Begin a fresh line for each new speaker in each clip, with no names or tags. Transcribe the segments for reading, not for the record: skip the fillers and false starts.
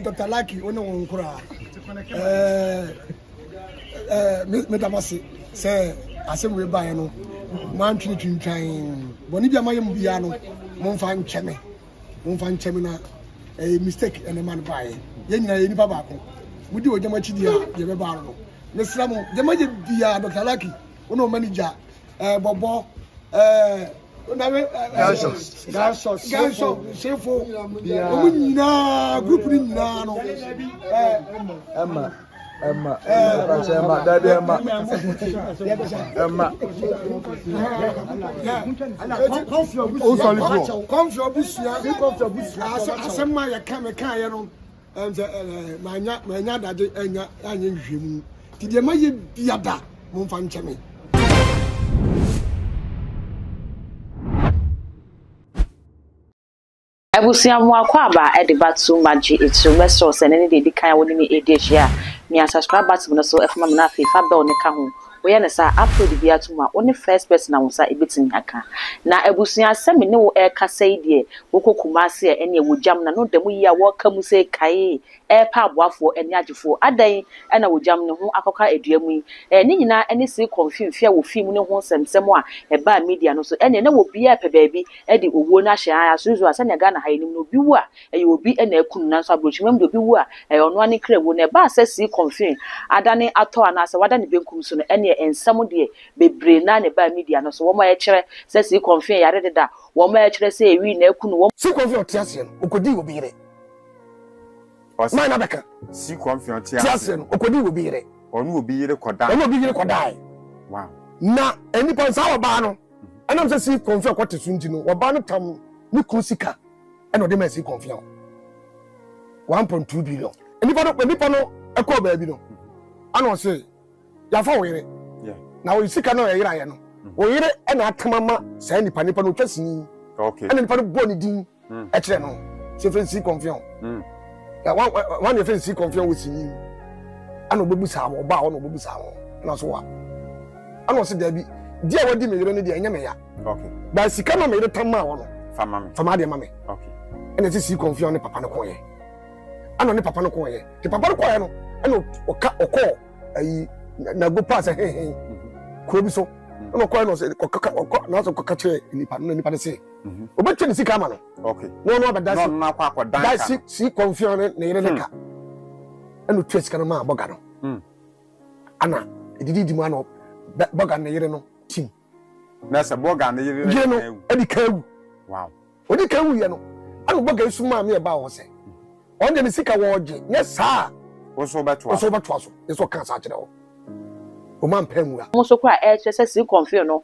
Dr. Lucky, one Metamasi, say, as we buy no, man, trying. Bonibia Mayam Biano, Monfan Cheme, Monfan Chemina, a mistake and a man buy. Yen Papa. We do a Jamachidia, Yabaro. Miss Ramo, Jamadia, Dr. Lucky, no manager, Bobo, Gansos, Shameful, group Emma, Daddy Emma.
Ebusia Mwakwaba at the Batsu Maji, it's your resource and any day the kind of winning ADHia. Me and subscribe button so if Mamma Fabel Nekahu. We are after the Biatuma, only first person I was a bit in Yaka. Now Ebusia semi no air Cassadia, Woko Kumasi, any would jam no the we are welcome say Kaye, air pub waffle and yajifo, a day, and I would jam no Akoka a dreamy, and Nina any say confused fear will feel no one and someone a bad media no so any no will be a baby, Eddie Uwona Shire as usual as any Ghana hiding no biwa, and you will be an Ekunan Bush, remember biwa, a on one crib when a bar says see confused. Adani ato anasa wadani benkum so any and some day be brain na ba media no so wo ma e kire say see confirm yare deda wo ma e kire say wi na ekunu wo
see confirm tiase okodi obi yire ma na beka
see confirm
tiase okodi obi yire
onu obi yire koda wow
na eni pa sa oba no anam say see confirm kwate sunti no oba no tam ni kusika eno de ma see confirm 1.2 billion eni pa no ekọ ba bi no ano say ya fa wo yire na o sika no yira ye no o yire e na atamama say nipa no twasini
okay
and nipa no bo ni din e kire no se fancy confiance ya one ye fancy confiance with sini ana obebu sa wo ba ona obebu sa wo na so wa ana se da bi dia wadi me yire no dia nya me ya
okay
ba sika no me yire tamma wo no
fama
de mame
okay
ene se confiance ne papa no ko ye ana ne papa no ko ye te papa no ko ye no ene okọ ayi na go pass ko bi so no ko no se na so ko kache nipa de se obetwe ni sika ma no
okay
no abada
no na kwa dan
ka si confiance ne yire neka eno twes kana ma boga no ana edidi di mu ana boga ne yire no tim
na se boga ne yire
no edi kawu
wow
odi kawu ye no ana boga isu ma me ba wo se onde ni sika wo oje ne sa
wo so beto
so eso kan sa kire wo o man pemwa
mo so kwa see confirm no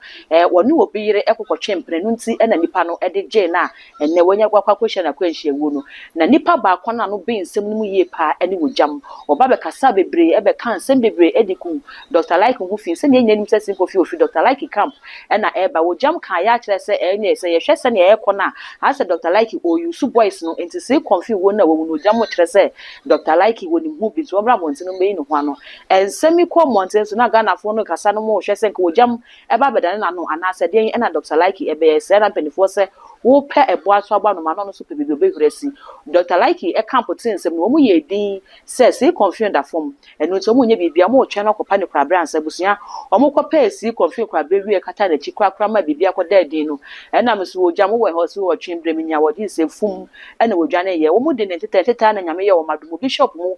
wonu obi yire ekokotwe mpre no nti na nipa no de je na enne wonya kwakwa kwehye na kwanhye wu no na nipa ba kwa na no be nsem no mu ye pa ene wojam oba be kasa bebre ebe kan sem bebre ediku Dr. Like hu fi se ne nyanim se simple fi ofi Dr. Like camp na eba wojam kan ya kire se ene se ye hwe se ne ye kona ha se Dr. Like o use boys no nti se confirm wo na wo no jam kire se Dr. Like woni hu bi so bra monti no me no ho ano ensemi ko monti so na na fo no kasa no mo hwe se nka wojam eba bedane na no anase de na Dr. Like ebe se na penifo se wo pe ebo aso agba no ma no so pe bi obehuresi Dr. Like e camp tinsem no mo ye din se confirm da form eno to mo nye bibia mo twa no kopa ne kwa brands abusia o mo kopa si confirm kwa bewie kata na chi kwa ma bibia ko da din no na me so wojam wo ho so wo twembre minya wo di se fum na wodwa na ye wo mo de ne teta na nyame ye wo madumo bishop mu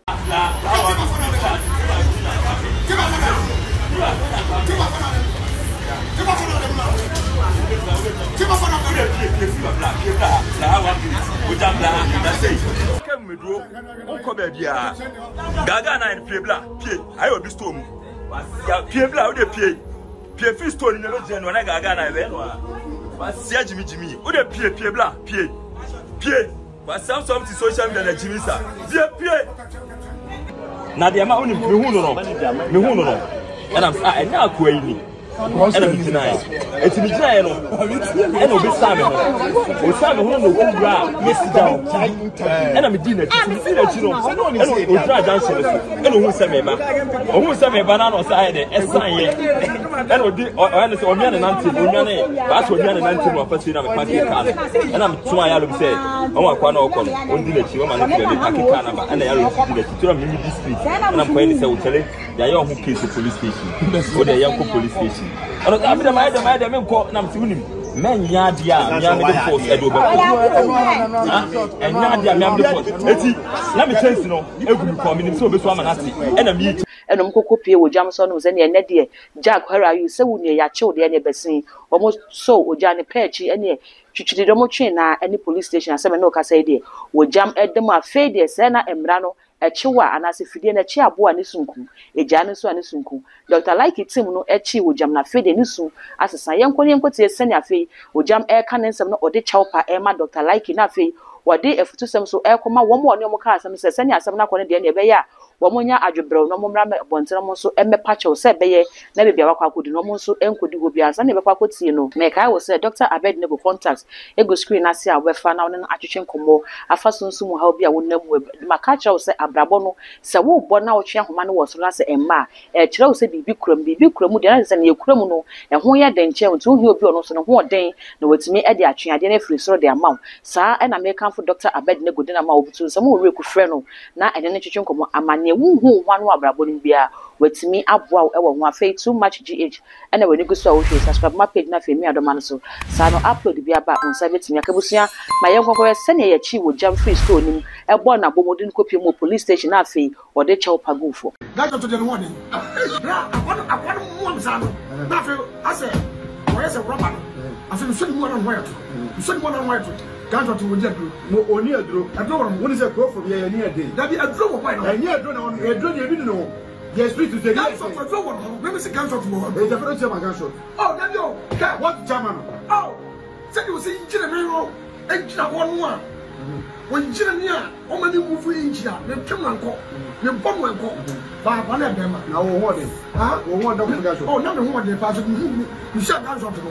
Gaga na en piebla pie ayo bi storm ya piebla o de pie fi store ni no je no na gaga na be no wa sia jimi o de piebla pie wa some social media na jimi sa pie na de ma oni me hu no and I'm enya akwa yi ni ɛna mi gyina yɛ eti mi gyina yɛ no ɛna obi saa mi ho no na okura a mi si down ɛna mi di n'akyi no ɛna ogyina junction no so ɛna ohun sɛ mi ba na ɔsa yɛ dɛ ɛsan yɛ ɛna odi ɔyɛ ne sɛ ɔnua ne nante baasi ɔnua ne nante no ɔfa si na mi paaki kaa no ɛna mi tuma yɛ alo bi sɛ ɔmo akɔ na ɔkɔ no ɔndi n'akyi ɔmo ano kura mi paaki kaa na ba ɛna yɛ alo si di n'akyi tura mi di street ɛna mi kɔ yɛ ne sɛ ɔkyɛlɛ yɛ ɔho case police station o de yɛ nkɔ police station ɔno abi dɛm ayɛ dɛm nkɔ na mi ti wunim mɛnya adi a miami de force ɛdo bɛ ɛnya adi a miami de force eti na mi chance no egu mi kɔ mi nim sɛ obe so ama na ti ɛna mi yi.
ɛnum koko pie wɔ jam so no sɛ ne ɛnɛ deɛ jack hara you sɛ wuni ya kyew deɛ ne bɛsen ɔmo so oja ne pɛɛkyi ɛne twitwiri dɔm twe na ɛne police station asɛm na ɔka sɛ deɛ wɔ jam ɛdɛm afɛ deɛ sɛ na emra no ɛkyewa anase fidie na ɛkye aboa ne sunku egya ne so ane sunku Dr. Like team no ɛkye wɔ jam na afɛ deɛ ne su asesa yɛnkɔ tie sɛ ne afɛ wɔ jam ɛka ne nsɛm no ɔde chawpa ɛma Dr. Like na afɛ wɔde efutu sɛm so ɛkɔma wɔn mo ɔne ɔmo ka asɛm sɛ ne asɛm na akɔ ne deɛ ne ɛbɛyɛ wɔn nya adwebrew na wɔn mmra bɔntene mo nso ɛmɛpa kyɛw sɛ bɛyɛ na beebi a wakɔ akɔdi na wɔn nso ɛnkɔdi hɔ bia sɛ ne bɛkɔ akɔtie no mɛka wɔ sɛ Dr. Abednego contact ego screen ase a wɔbɛfa na wɔn atwetwe nkɔmmɔ afa so nso mu ha obi a wɔnam mu maka kyerɛw sɛ abrabɔ no sɛ wɔbɔ na wɔtwe ahoma no wɔ so na sɛ ɛmma ɛkyerɛw sɛ biribi kuram deɛ na sɛ ne kuram no ɛho yɛ den kyɛw nti wohia obi ɔno so no ho ɔden na wɔtumi ɛde atwe adeɛ na afiri soro de ama wo saa ɛna mɛka fo Dr. Abednego de na ma obutu sɛ mo wɔ rekufrɛ no na ɛne ne twetwe nkɔmmɔ amane wuhu hwan wa abrabɔ no bia watimi aboa ɛwɔ ho afei too much gh ɛna wani gu so a wohwe subscribe my page na femi adoma no so saa no upload bia ba on site betimi akabusua ma yɛ nkɔkɔ sɛ ne yɛ chi wɔ jam free store nim ɛbɔ na bomodin kopie mo police station na afei ɔde kyɛw pagufo
that to the one na akɔno mo amsa no na afei asɛ wɔyɛ sɛ rubber no afei so ni mo na hɔ Ganto to Wodia no only a draw. I don't want to go from here near day. That be a draw of mine. I near draw on a draw, you didn't know. Yes, please to say that's for draw one. Let me see Ganto to there's a first German gunshot. Oh, that you what German? Oh, said you see General Engineer 1 when General, how many move engineer, the German call, the bomb will go. But one of them now what is one of oh, not the one they pass you shut Ganto to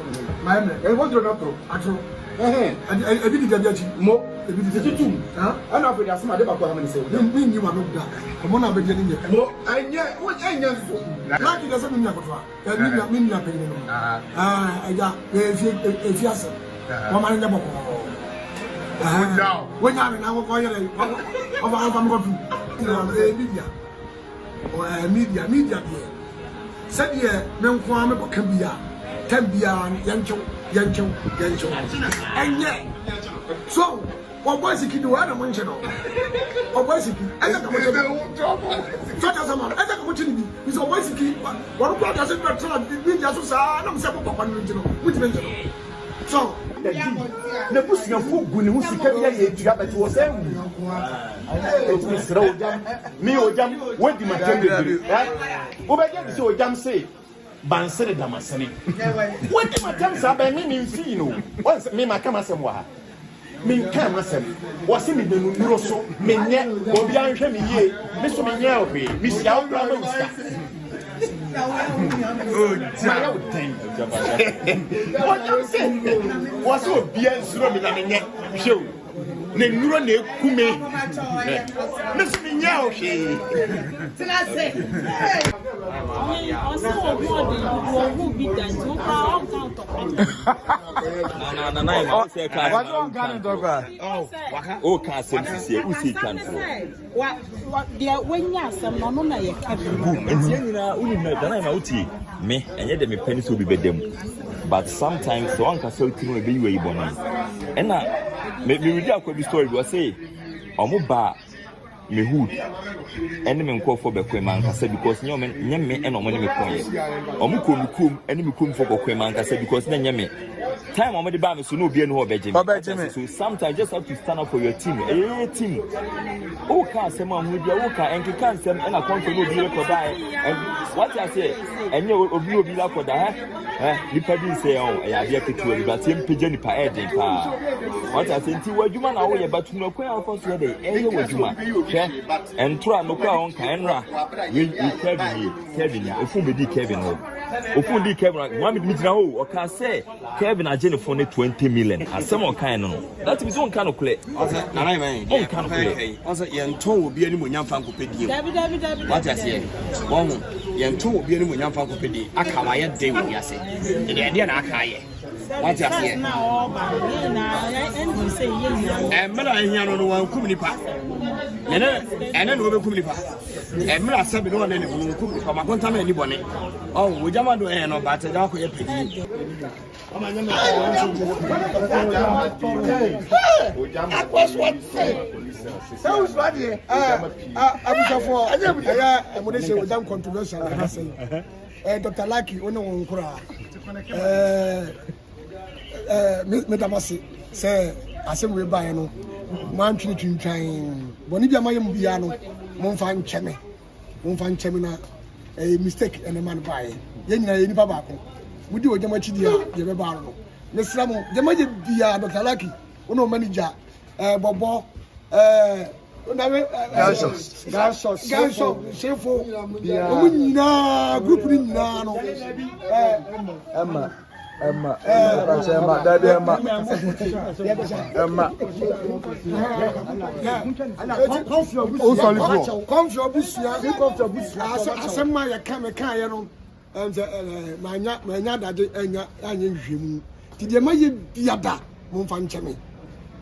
my man. And what do not throw? I throw. I did it more. I know for the Asma de Baco, say, you are not that. Come on, I'm beginning it. No, I know what I know. Like it doesn't mean that mean nothing. I got if yes, one man never. When I'm in our fire of media. Said here, men can be Yancho. And yet, so what was it do? I don't mention or was it? I don't know. Such as a man, I don't know what you mean. It's always a key. What does it matter? We just say, I'm separate one regional, which mention. So, the pushing of food, who see Kabi was me or jam, what did my jam? What I so jam say? Bansere damasene. What did my jams are by me in Fino? Once me my camasem. Min camasem was in the Nuroso, Minya, Bobian Chemie, Mr. Minya, Miss Yao Bravoska. What you say? Was so bien swimming in the show. Ne nuro ne kume Miss Minyao she Tinase Oh can't say who see can what dear when ya some no na ye kabi entina uni na dana ma uti me enye de me penis obi bedem but sometimes so anka so tinu be yi boni ena me read a story was say omoba me hood ene me nko for bekwe manka say because nyame ene omone me konye omukom ene me kom for bekwe manka say because na nyame time omode ba me so no obi ene ho beje so sometimes just have to stand up for your team team o ka say ma hu dia o ka enke kan sem ena konto no obi record and what I say enye obi la koda nipa bi say ya bia ketu but him page nipa eden pa what I say nti wadwuma na wo ye batu no kwan afọ so dey enye wadwuma hwe entra no kwa on kan ra we Kevin ya ofu be di Kevin ho
Ofundi Kevin, Mohammed Mijraho, or can say Kevin Ajene for 20 million. As some kind of that is one kind of play. Also, young Tom will be any young Fanco Pedi. What I say, one young Tom will be any young Fanco Pedi. Akawaya day when you say, and the idea Akaye. What I say, and Mela here on one Kumnipa. And then we will Kumnipa. And Mela said, no one any Kumnipa, one time anybody. Oh, we don't do any no better. Don't go pity.
Sounds funny. I'm for I would say without controversial. Dr. Lucky, Ono Nkura. Metamasi say asem we buy no man twin boni bia mayem bia no mon fan cheme na mistake and man buy ye nyina ye nipa ba ko mudi ojama chidi a ye be ba no ne sramo jama je bia Dr. Lucky ono manager bobo Ganshot Shefo nyina group ni nyina no Emma,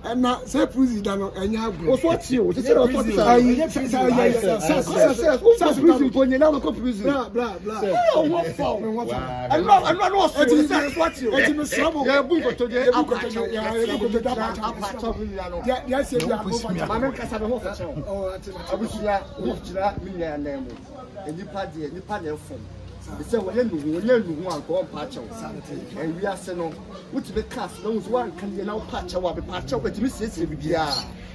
and not say president and you have what you say when you never come prison. Blah blah blah. I'm not what you trouble. Yeah, book to the yes, they say when you want go patch and we are saying which the cast those one can now patch with me say bibia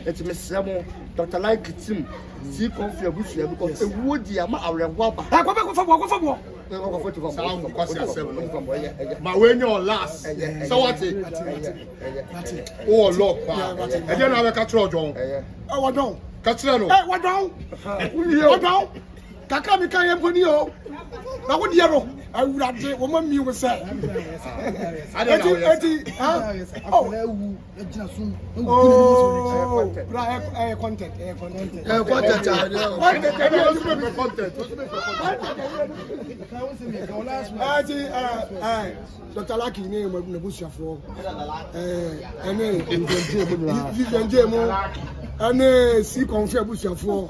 et me semo Dr. Like team see confia busia because e wodi ama arewa ba ma when your last so what oh look e dey na be catch John what down catch no what down Kaka mi kan yemponi o na wo die ro awurade wo ma mi wo se eti oh content Dr. Lucky ni mo na busuafo ene nje mo ene si confia busuafo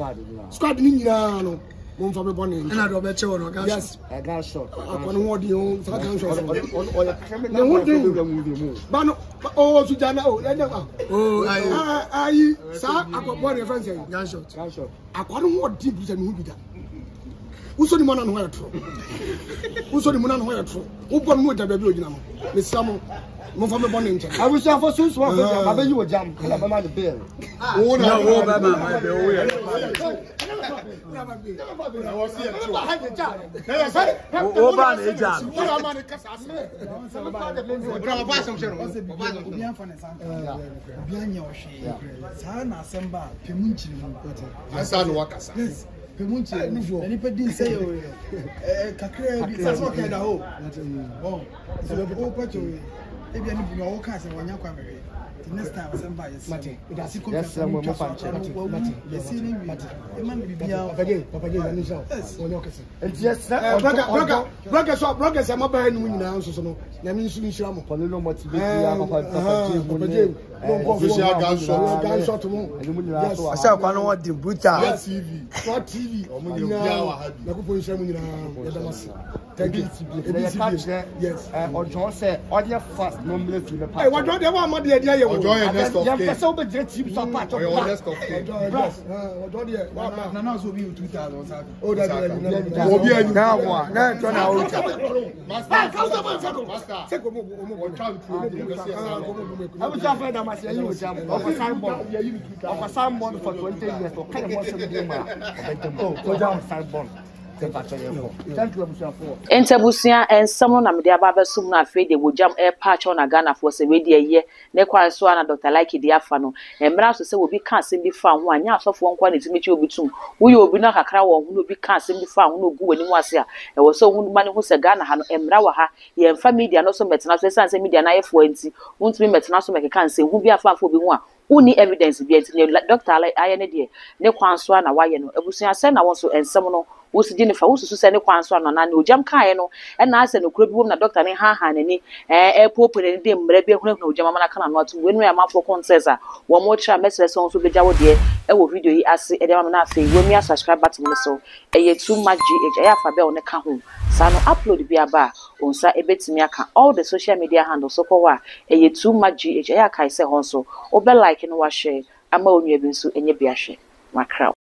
squad ni nyina no mon fa me bonne na do be che wono gas yes gas shot akon wodi on fa gas shot na wodi ba no oh sujana oh ayi sa akopon reference gas shot akon wodi busa ni hubida uso ni mona no wa tro ubon mu da ba bi ogina mo me siamo mo fa me bonne nche abusa fo so so fa ba yi wo jam na ba ma de bill oh na wo ba ma be o ye Oba na eja. Next time, somebody is Mate. Yes, I'm going to find Thank you, Mr.
Entabusia and someone am there Baba Sum na afraid they would jump air patch on a Ghana for a radio year. Nekwa so na Dr. Like Diafano. And Brass say will be cancelling be found 1 year of 1 quantity to meet you between. We will be not a crowd who will be cancelling be found no go any was here. There was so money who's a Ghana and Emrawaha, ye family and also met us and media 940. Won't be met us make a cancel who be a fan for be one. Uni evidence be Dr. Like I any ne kwanswa na waye no abusuan se na wonso ensemno wo si Jennifer wo susu se ne kwanswa no na ne ojam kae no e na ase no kura bi wom na doctor ne ha nani popo ne de mra bi ehuna ojam mana kana no atu we no ya mafo contesa wo mo tra mesele so so beja wo de e wo video yi ase e de ma na afi wo mi subscribe button ne so e ye too much gh e afa be o ne ka ho sa no upload bi aba onsa e betimi aka all the social media handles so kwa e ye too much gh e aka se ho so o be like no wa share ama onua bi nso enye bi ahwe makra